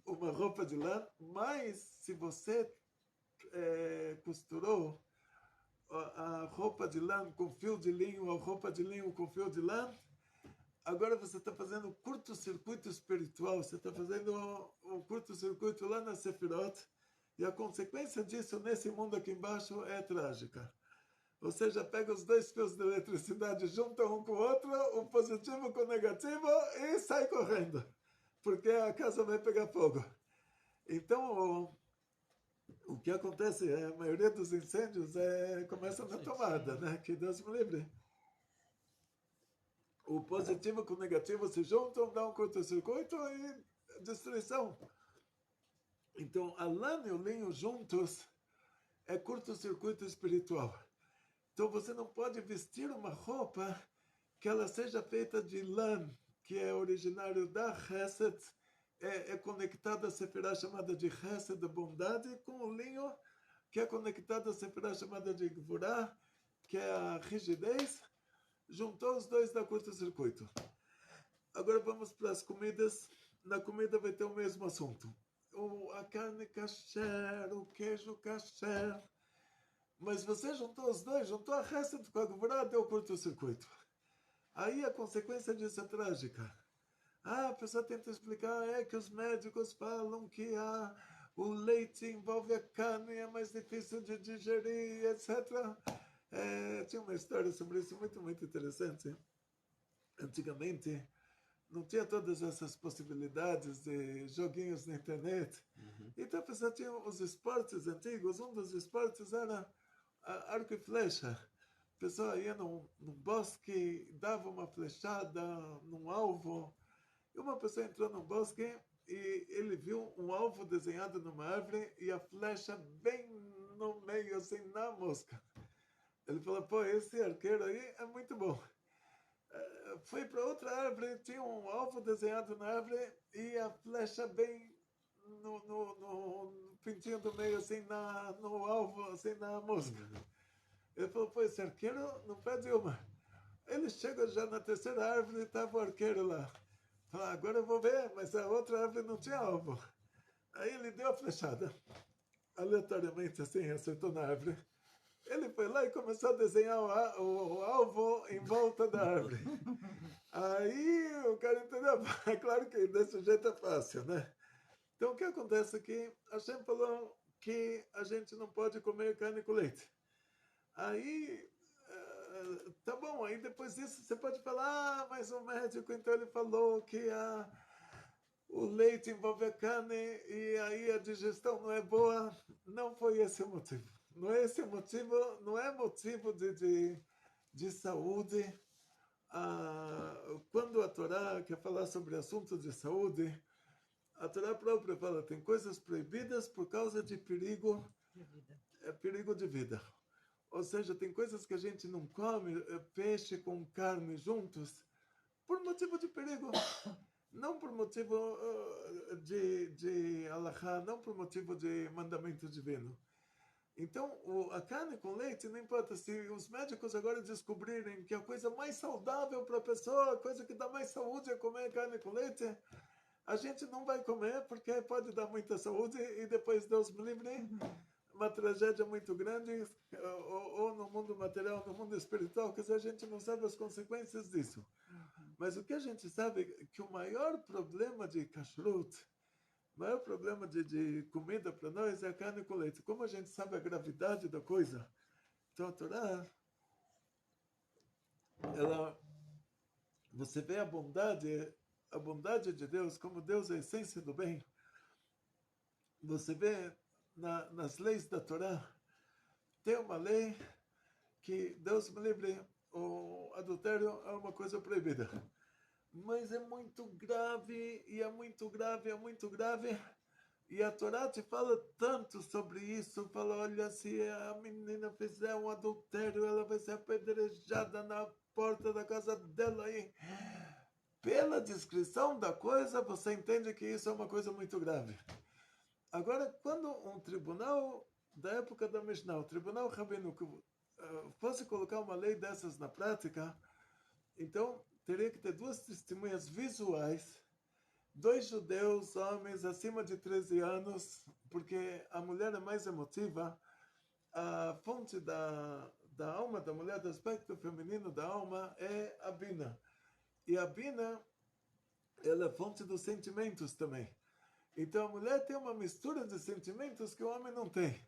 uma roupa de lã, mas se você costurou a roupa de lã com fio de linho, a roupa de linho com fio de lã, agora você está fazendo um curto-circuito espiritual, você está fazendo um curto-circuito lá na Sefirot, e a consequência disso nesse mundo aqui embaixo é trágica. Ou seja, pega os dois fios de eletricidade, junta um com o outro, o positivo com o negativo e sai correndo, porque a casa vai pegar fogo. Então, o que acontece é a maioria dos incêndios começa na tomada, né? Que Deus me livre. O positivo com o negativo se juntam, dá um curto-circuito e destruição. Então, a lã e o linho juntos é curto-circuito espiritual. Então, você não pode vestir uma roupa que ela seja feita de lã, que é originário da Chesed, é conectada a Sefirá chamada de Chesed, da bondade, com o linho, que é conectado a Sefirá chamada de Gvurá, que é a rigidez. Juntou os dois, dá curto-circuito. Agora vamos para as comidas. Na comida vai ter o mesmo assunto. A carne kasher, o queijo kasher. Mas você juntou os dois, juntou a Chesed com a Gvurá, deu curto-circuito. Aí a consequência disso é trágica. A pessoa tenta explicar, que os médicos falam que o leite envolve a carne, é mais difícil de digerir, etc. Tinha uma história sobre isso muito, muito interessante. Antigamente, não tinha todas essas possibilidades de joguinhos na internet. Então a pessoa tinha os esportes antigos, um dos esportes era arco e flecha. A pessoa ia num bosque, dava uma flechada num alvo. E uma pessoa entrou num bosque e ele viu um alvo desenhado numa árvore e a flecha bem no meio, assim, na mosca. Ele falou, pô, esse arqueiro aí é muito bom. Foi para outra árvore, tinha um alvo desenhado na árvore e a flecha bem no pintinho do meio, assim, no alvo, assim, na mosca. Ele falou, pô, esse arqueiro não perde uma. Ele chega já na terceira árvore e estava o arqueiro lá. Falou, agora eu vou ver, mas a outra árvore não tinha alvo. Aí ele deu a flechada. aleatoriamente, assim, acertou na árvore. Ele foi lá e começou a desenhar o alvo em volta da árvore. Aí o cara entendeu. É claro que desse jeito é fácil, né? Então o que acontece aqui? A Hashem falou que a gente não pode comer carne com leite. Aí, tá bom, aí depois disso você pode falar, mas o médico então ele falou que o leite envolve a carne e aí a digestão não é boa. Não foi esse o motivo. Não é esse o motivo, não é motivo de saúde. Quando a Torá quer falar sobre assuntos de saúde, a Torá própria fala tem coisas proibidas por causa de perigo, perigo de vida. Ou seja, tem coisas que a gente não come, peixe com carne juntos, por motivo de perigo. Não por motivo de alahá, não por motivo de mandamento divino. Então, a carne com leite, não importa se os médicos agora descobrirem que a coisa mais saudável para a pessoa, a coisa que dá mais saúde é comer carne com leite, a gente não vai comer porque pode dar muita saúde e depois Deus me livre, uma tragédia muito grande, ou no mundo material, ou no mundo espiritual, quer dizer, a gente não sabe as consequências disso. Mas o que a gente sabe é que o maior problema de kashrut, o maior problema de comida para nós é a carne com leite. Como a gente sabe a gravidade da coisa, então a Torá, você vê a bondade de Deus, como Deus é a essência do bem. Você vê nas leis da Torá, tem uma lei que, Deus me livre, o adultério é uma coisa proibida. Mas é muito grave, e é muito grave, é muito grave. E a Torá te fala tanto sobre isso, fala, olha, se a menina fizer um adultério, ela vai ser apedrejada na porta da casa dela. E pela descrição da coisa, você entende que isso é uma coisa muito grave. Agora, quando um tribunal da época da Mishnah, o tribunal rabínico, fosse colocar uma lei dessas na prática, então teria que ter duas testemunhas visuais, 2 judeus, homens acima de 13 anos, porque a mulher é mais emotiva, a fonte da alma da mulher, do aspecto feminino da alma, é a Bina. E a Bina, ela é fonte dos sentimentos também. Então a mulher tem uma mistura de sentimentos que o homem não tem.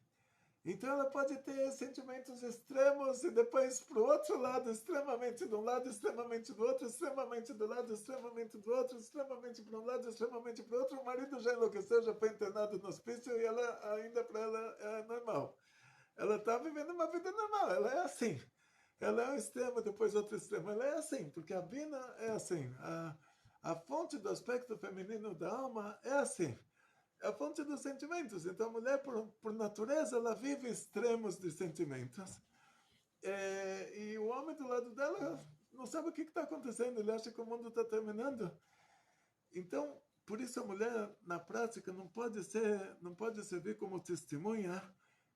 Então ela pode ter sentimentos extremos e depois para o outro lado, extremamente de um lado, extremamente do outro, extremamente do lado, extremamente do outro, extremamente para um lado, extremamente para o outro. O marido já enlouqueceu, já foi internado no hospício e ela ainda para ela é normal. Ela está vivendo uma vida normal, ela é assim. Ela é um extremo, depois outro extremo. Ela é assim, porque a Bina é assim. A fonte do aspecto feminino da alma é assim. É a fonte dos sentimentos. Então, a mulher, por natureza, ela vive extremos de sentimentos. E o homem do lado dela não sabe o que está acontecendo. Ele acha que o mundo está terminando. Então, por isso a mulher, na prática, não pode servir como testemunha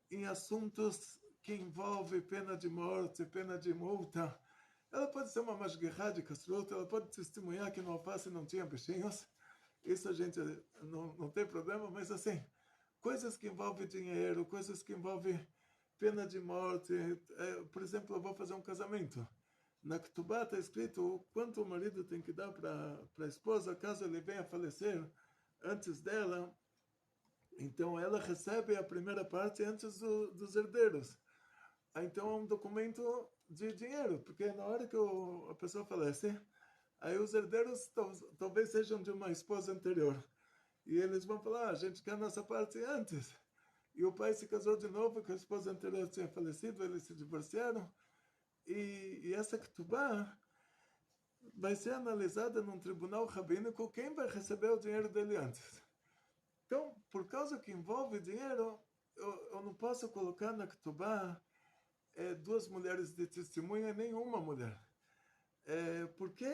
em assuntos que envolvem pena de morte, pena de multa. Ela pode ser uma masguerra de castrota, ela pode testemunhar que no alface não tinha bichinhos. Isso a gente não tem problema, mas assim, coisas que envolvem dinheiro, coisas que envolvem pena de morte. Por exemplo, eu vou fazer um casamento. Na Ketubá está escrito o quanto o marido tem que dar para a esposa caso ele venha a falecer antes dela. Então ela recebe a primeira parte antes dos herdeiros. Então é um documento de dinheiro, porque na hora que a pessoa falece, aí os herdeiros talvez sejam de uma esposa anterior. E eles vão falar, a gente quer a nossa parte antes. E o pai se casou de novo, que a esposa anterior tinha falecido, eles se divorciaram. E essa ketubá vai ser analisada num tribunal rabínico quem vai receber o dinheiro dele antes. Então, por causa que envolve dinheiro, eu não posso colocar na ketubá 2 mulheres de testemunha, nenhuma mulher. Porque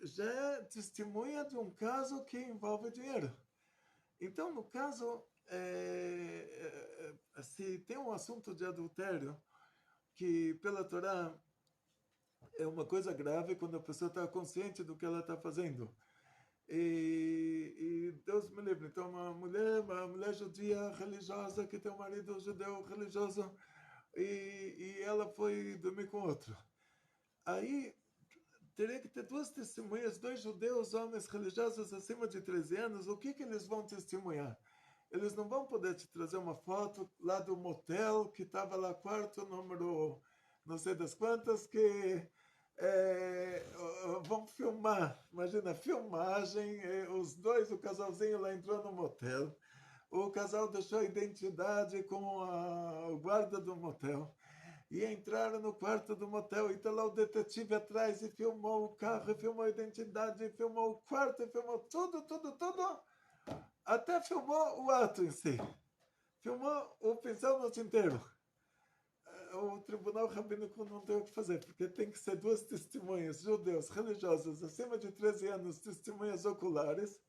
já é testemunha de um caso que envolve dinheiro. Então, no caso, se tem um assunto de adultério, que pela Torá é uma coisa grave quando a pessoa está consciente do que ela está fazendo. E Deus me livre. Então, uma mulher judia religiosa que tem um marido judeu religioso e ela foi dormir com outro. Aí teria que ter duas testemunhas, dois judeus, homens religiosos acima de 13 anos. O que eles vão testemunhar? Eles não vão poder te trazer uma foto lá do motel que estava lá, quarto número não sei das quantas, que vão filmar. Imagina, filmagem, os dois, o casalzinho lá entrou no motel, o casal deixou a identidade com o guarda do motel, e entraram no quarto do motel, e está lá o detetive atrás, e filmou o carro, e filmou a identidade, e filmou o quarto, e filmou tudo, tudo, tudo, até filmou o ato em si. Filmou o pincel no tinteiro. O tribunal rabínico não tem o que fazer, porque tem que ser duas testemunhas judeus religiosas acima de 13 anos, testemunhas oculares,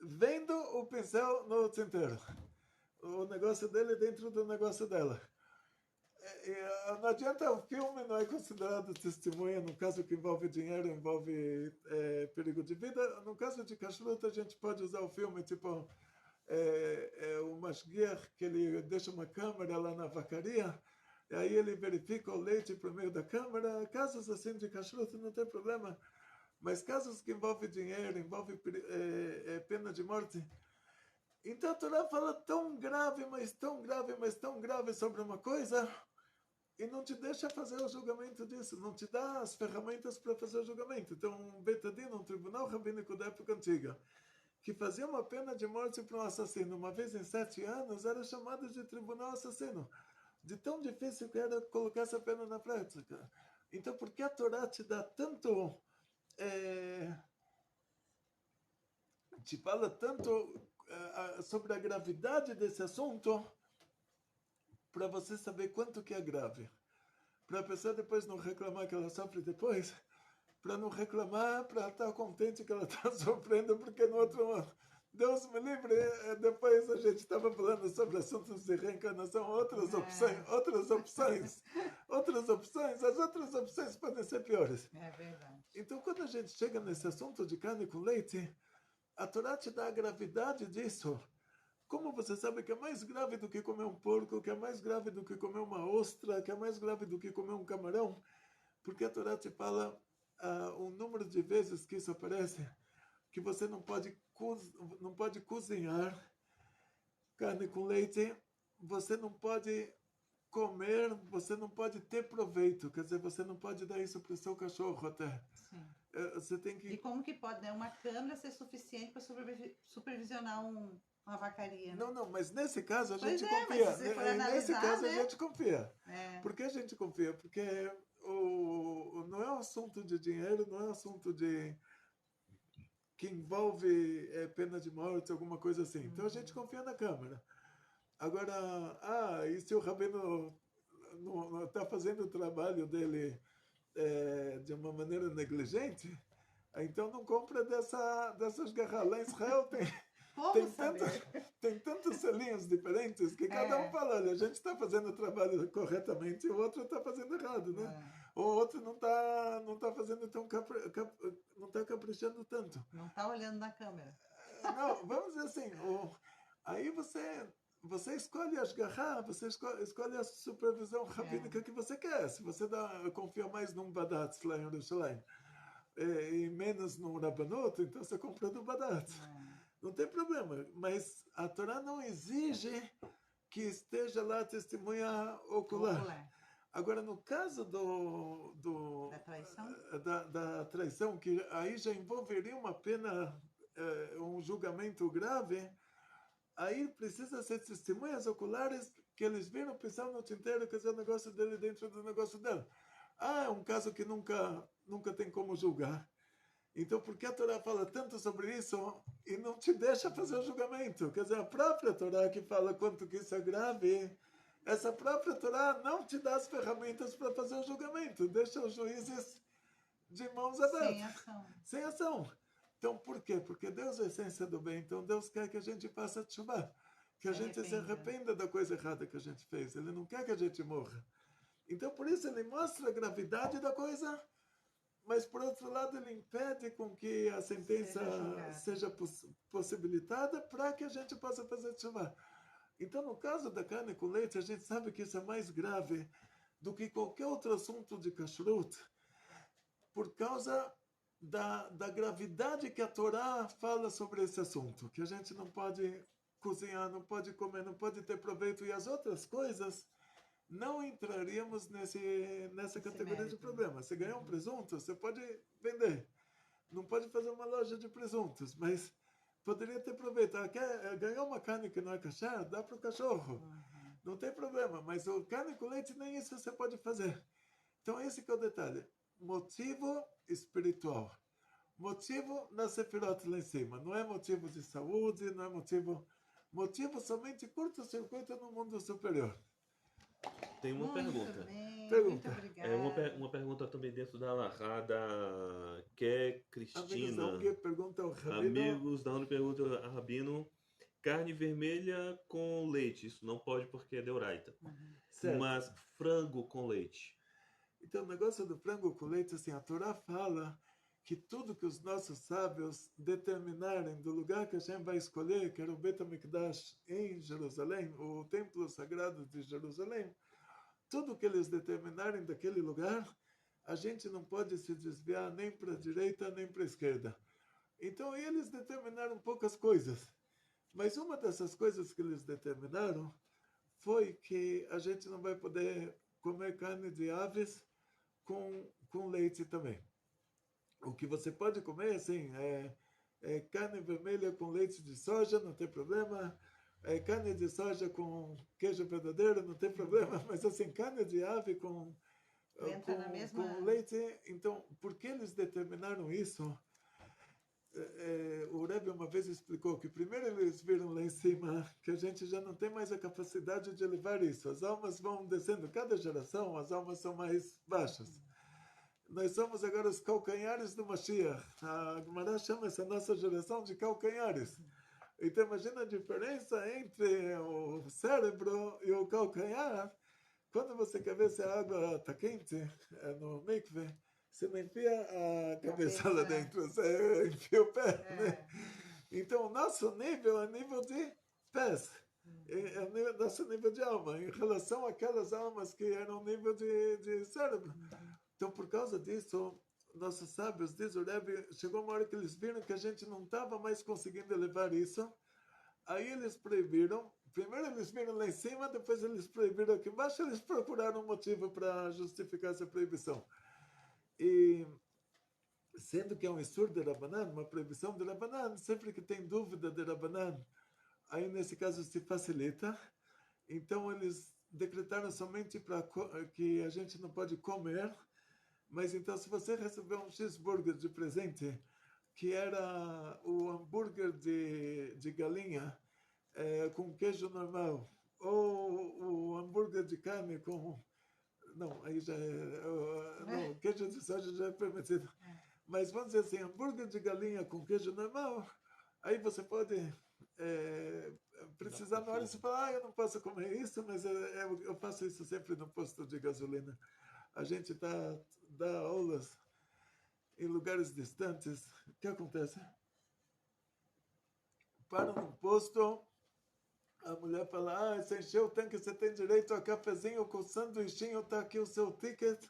vendo o pincel no tinteiro. O negócio dele dentro do negócio dela. Não adianta, o filme não é considerado testemunha no caso que envolve dinheiro, envolve perigo de vida. No caso de kashrut, a gente pode usar o filme, tipo, o mashgiach, que ele deixa uma câmera lá na vacaria, e aí ele verifica o leite por meio da câmera. Casos assim de kashrut não tem problema, mas casos que envolvem dinheiro, envolvem pena de morte. Então a Torá fala tão grave, mas tão grave, mas tão grave sobre uma coisa, e não te deixa fazer o julgamento disso, não te dá as ferramentas para fazer o julgamento. Então, um betadin, um tribunal rabínico da época antiga, que fazia uma pena de morte para um assassino uma vez em 7 anos, era chamado de tribunal assassino. De tão difícil que era colocar essa pena na prática. Então, por que a Torá te dá tanto... te fala tanto sobre a gravidade desse assunto, para você saber quanto que é grave. Para a pessoa depois não reclamar que ela sofre depois, para não reclamar, para estar contente que ela está sofrendo, porque no outro ano, Deus me livre, depois a gente estava falando sobre assuntos de reencarnação, outras opções, as outras opções podem ser piores. É verdade. Então, quando a gente chega nesse assunto de carne com leite, a Torá te dá a gravidade disso. Como você sabe que é mais grave do que comer um porco, que é mais grave do que comer uma ostra, que é mais grave do que comer um camarão? Porque a Torá te fala um número de vezes que isso aparece, que você não pode cozinhar carne com leite, você não pode comer, você não pode ter proveito, quer dizer, você não pode dar isso para o seu cachorro até. Sim. Você tem que... E como que pode, né, uma câmera ser suficiente para supervisionar uma vacaria? Né? Não, mas nesse caso a Pois gente mas confia. se você for analisar, Nesse caso né? a gente confia. É. Por que a gente confia? Porque não é um assunto de dinheiro, não é um assunto que envolve pena de morte, alguma coisa assim. Então a gente confia na Câmara. Agora, e se o Rabino não está fazendo o trabalho dele de uma maneira negligente, então não compra dessas garrafas. Lá em Israel tem tantos selinhos diferentes que cada um fala, olha, a gente está fazendo o trabalho corretamente e o outro está fazendo errado, né? O outro não tá fazendo não está caprichando tanto. Não está olhando na câmera. Não, vamos dizer assim, aí você escolhe as garrafas, você escolhe a supervisão rabínica que você quer. Se você confia mais num Badatz lá em Jerusalém e menos num Rabanut, então você compra do Badatz. Não tem problema, mas a Torá não exige que esteja lá a testemunha ocular. Agora, no caso da traição, da traição, que aí já envolveria uma pena, um julgamento grave, aí precisa ser testemunhas oculares que eles viram o pincel no tinteiro, quer dizer, o negócio dele dentro do negócio dela. É um caso que nunca tem como julgar. Então, por que a Torá fala tanto sobre isso e não te deixa fazer o julgamento? Quer dizer, a própria Torá que fala quanto que isso é grave, essa própria Torá não te dá as ferramentas para fazer o julgamento. Deixa os juízes de mãos abertas. Sem ação. Então, por quê? Porque Deus é a essência do bem. Então, Deus quer que a gente faça teshuvah, que a gente se arrependa da coisa errada que a gente fez. Ele não quer que a gente morra. Então, por isso, ele mostra a gravidade da coisa, mas por outro lado ele impede com que a sentença seja possibilitada para que a gente possa fazer tshuva. Então, no caso da carne com leite, a gente sabe que isso é mais grave do que qualquer outro assunto de kashrut, por causa da gravidade que a Torá fala sobre esse assunto, que a gente não pode cozinhar, não pode comer, não pode ter proveito, e as outras coisas não entraríamos nessa categoria de problema. Você ganhar um presunto, você pode vender. Não pode fazer uma loja de presuntos, mas poderia ter proveito. Ganhar uma carne que não é kasher, dá para o cachorro. Não tem problema, mas o carne com leite, nem isso você pode fazer. Então, esse que é o detalhe. Motivo espiritual. Motivo na Sefirot lá em cima. Não é motivo de saúde, não é motivo somente curto-circuito no mundo superior. Tem uma pergunta. Muito obrigada. Uma pergunta também dentro da Alahá da Cristina. Amigos da ONG perguntam a Rabino: carne vermelha com leite, isso não pode porque é deoraita. Mas frango com leite. Então, o negócio do frango com leite, assim, a Torá fala que tudo que os nossos sábios determinarem do lugar que a gente vai escolher, que era o Bet HaMikdash em Jerusalém, o templo sagrado de Jerusalém, tudo que eles determinarem daquele lugar, a gente não pode se desviar nem para a direita nem para a esquerda. Então, eles determinaram poucas coisas. Mas uma dessas coisas que eles determinaram foi que a gente não vai poder comer carne de aves com leite também. O que você pode comer, assim, é carne vermelha com leite de soja, não tem problema. Carne de soja com queijo verdadeiro, não tem problema. Mas, assim, carne de ave com leite... Então, por que eles determinaram isso? O Rebbe uma vez explicou que primeiro eles viram lá em cima que a gente já não tem mais a capacidade de levar isso. As almas vão descendo. Cada geração, as almas são mais baixas. Nós somos agora os calcanhares do Mashiach. A Gemara chama essa nossa geração de calcanhares. Então, imagina a diferença entre o cérebro e o calcanhar. Quando você quer ver se a água está quente no mikve, você não enfia a cabeça lá dentro, você enfia o pé, né? Então, o nosso nível é nível de pés. É o nosso nível de alma, em relação àquelas almas que eram nível de cérebro. Então, por causa disso, nossos sábios, diz o Rebbe, chegou uma hora que eles viram que a gente não estava mais conseguindo levar isso. Aí eles proibiram. Primeiro eles viram lá em cima, depois eles proibiram aqui embaixo, eles procuraram um motivo para justificar essa proibição. E sendo que é um Isur de Rabanan, uma proibição de Rabanan, sempre que tem dúvida de Rabanan, aí nesse caso se facilita. Então eles decretaram somente para que a gente não pode comer, mas então se você recebeu um cheeseburger de presente, que era o hambúrguer de galinha com queijo normal, ou o hambúrguer de carne com... Não, aí já não, queijo de soja já é permitido. Mas vamos dizer assim, hambúrguer de galinha com queijo normal, aí você pode precisar na hora de você falar, eu não posso comer isso, mas eu faço isso sempre no posto de gasolina. A gente dá aulas em lugares distantes. O que acontece? Para um posto, a mulher fala, você encheu o tanque, você tem direito a cafezinho com sanduichinho, está aqui o seu ticket.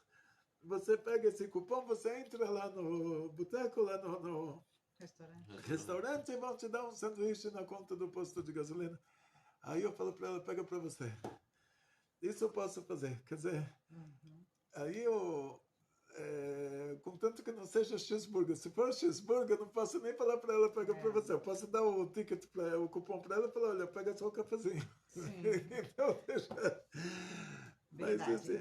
Você pega esse cupom, você entra lá no boteco, lá no restaurante e vão te dar um sanduíche na conta do posto de gasolina. Aí eu falo para ela, pega para você. Isso eu posso fazer. Quer dizer, aí eu... contanto que não seja cheeseburger. Se for cheeseburger, eu não posso nem falar para ela, pega para você. Eu posso dar o ticket, o cupom para ela e falar, olha, pega só o cafezinho. Então, deixa... Verdade. Mas, assim,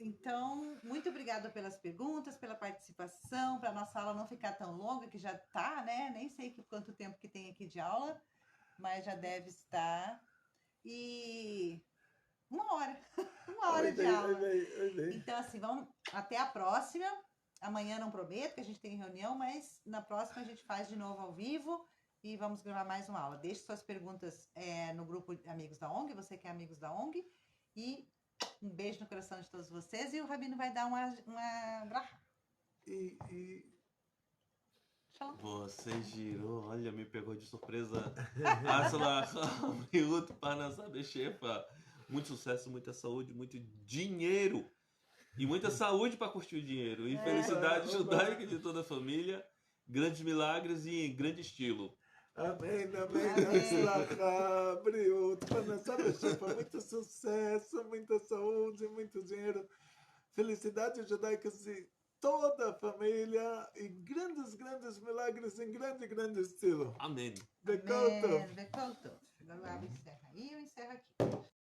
Então, muito obrigada pelas perguntas, pela participação, para a nossa aula não ficar tão longa, que já está, né? Nem sei quanto tempo que tem aqui de aula, mas já deve estar. E 1 hora, 1 hora de aula. Então, assim, vamos até a próxima. Amanhã não prometo, que a gente tem reunião, mas na próxima a gente faz de novo ao vivo e vamos gravar mais uma aula. Deixe suas perguntas no grupo de Amigos da ONG, você que é Amigos da ONG, e um beijo no coração de todos vocês, e o Rabino vai dar uma brachá. Você girou, olha, me pegou de surpresa. Asla Hamriut Parnassá Bechefa. Muito sucesso, muita saúde, muito dinheiro. E muita saúde para curtir o dinheiro. E felicidade judaica de toda a família. Grandes milagres e em grande estilo. Amém, amém. Aslahá, Briut, Parnassá Bechefa. Muito sucesso, muita saúde, muito dinheiro. Felicidade judaica de toda a família e grandes, grandes milagres em grande, grande estilo. Amém. Amém. Agora o Abba encerra aí, eu encerro aqui.